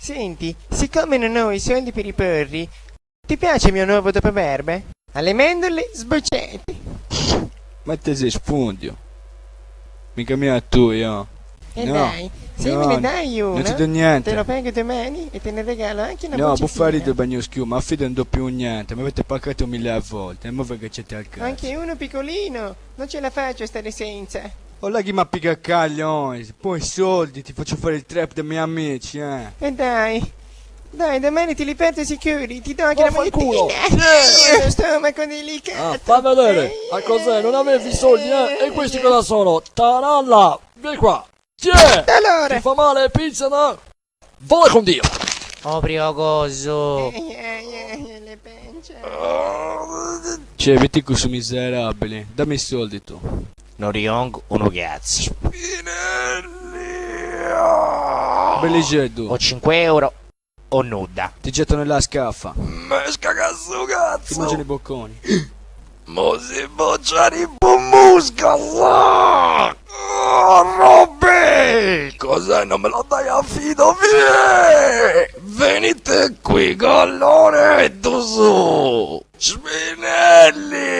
Senti, siccome non ho i soldi per i porri, ti piace il mio nuovo dopoverbe? Alle mandorle sbocciate. Ma te sei spundio. Mica mia tu, io. E No, dai, se no, me ne dai uno, non ti do niente. te lo pago domani e te ne regalo anche una No, bocciatina. buffari del bagno schiuma, ma affida non do più niente, mi avete pagato 1000 volte, e mo ve che c'è al cazzo. Anche uno piccolino, non ce la faccio a stare senza. Oh, là chi mi appica a caglione, poi soldi, ti faccio fare il trap dei miei amici, E dai, domani ti li perdo sicuri, ti do anche la Vaffanculo. mogliettina. Lo stomaco delicato. Ah, fa vedere. A cos'è? Non avevi soldi, eh? E questi cosa sono? Taralla! Vieni qua! Tiè! Allora. Ti fa male, pizza, no? Vola con Dio! Oprio coso. Le pence. Cioè, metti questo miserabile, dammi i soldi tu. Non riong uno cazzo. Belli geddu, O 5 euro o nuda. ti getto nella scaffa, Mesca cazzo, ti cazzo! mangiano i bocconi. Mo si bocciare i pommusca, sa! Oh, Robby! Cos'è? Non me lo dai a fido, venite qui, gallone, tu su! Spinelli!